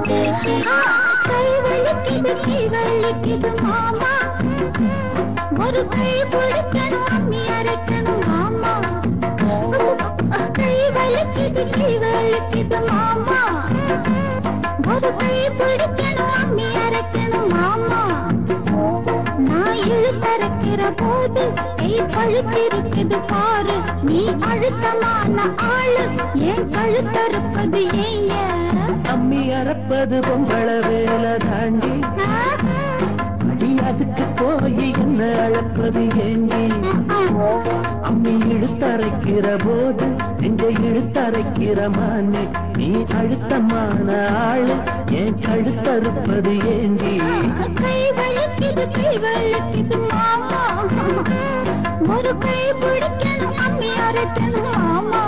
கை வலிக்குது கை வலிக்குது மாமா ஒரு கை பிடிக்கணும் அம்மி அரைக்கணும் மாமா கை வலிக்குது மாமா ஒரு கை பிடிக்கணும் அம்மி அரைக்கணும் மாமா நான் இழுத்தரைக்கிற போது கை பழுத்திருக்குது பாரு நீ அழுத்தமான ஆளு ஏன் கழுத்தறுப்பது ஏன் அம்மி அரைப்பது பொம்பள வேலை தாண்டி அடி அதுக்கு போய் என்ன அழைப்பது ஏண்டி அம்மி இழுத்தரைக்கிற போது நெஞ்ச இழுத்தரைக்கிற மானே நீ அழுத்தமான ஆளு ஏன் கழுத்தறுப்பது ஏண்டி கை வலிக்குது மாமா ஒரு கை பிடிக்கணும் அம்மி அரைக்கணும் மாமா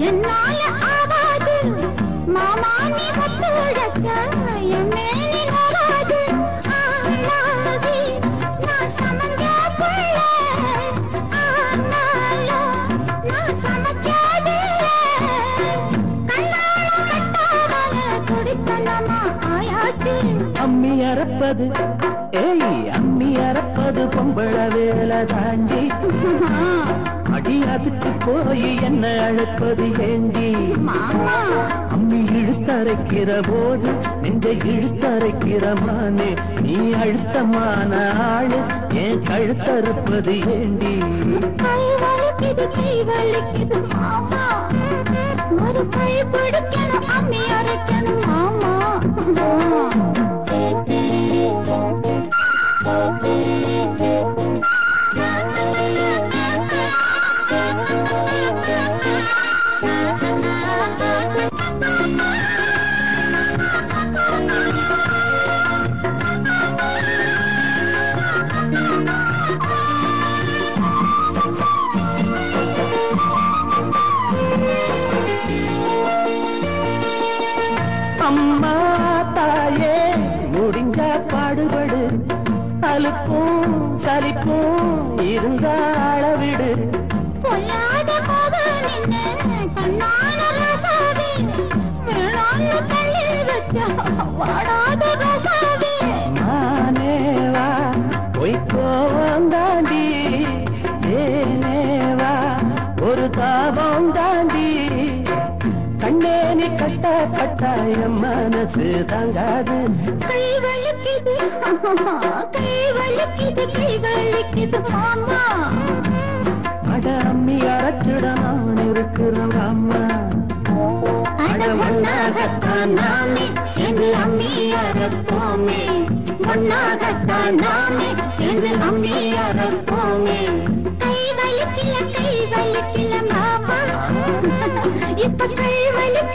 என்னால ஆவாது மாமா நீ ஒத்துழைச்ச என் மேனி நோவாது ஆனாதி நான் சமஞ்ச புள்ள ஆனாலும் நான் சமைச்சதில்லை கண்ணால கட்டாமல குடித்தனமா ஆயாச்சு அம்மி அரைப்பது அம்மி அரைப்பது பொம்பள வேலை தாண்டி அடி அதுக்கு போய் என்ன அழைப்பது ஏண்டி அம்மி இழுத்தரைக்கிற போது நெஞ்ச இழுத்தரைக்கிற மானே நீ அழுத்தமான ஆளு ஏன் கழுத்தறுப்பது ஏண்டி கை வலிக்குது மாமா ஒரு கை பிடிக்கணும் அம்மி அரைக்கணும் மாமா அம்மா தாயே முடிஞ்சா பாடுபடு அலுப்பும் சலிப்பும் இருந்தா அளவிடு பொல்லாத கோபம் கண்ணான ரசாவே வேளாண்மை கல்லில் வச்ச வாடாத ரசாவே மானேவா பொய்க்கோவம் தாண்டி ஏனேவா ஒரு தாபம் தாண்டி கண்ணே நீ கட்ட கட்டாயம் மனசு தாங்காது கை வலிக்குது மாமா அட அம்மி அரைச்சிட நான் இருக்கிறோம் அம்மா அட ஒன்னாகத்தான் நாமே சேர்ந்து அம்மி அரைப்போமே ஒன்னாகத்தான் நாமே சேர்ந்து அம்மி அரைப்போமே கை வலிக்கல மாமா இப்ப கை வலிக்கல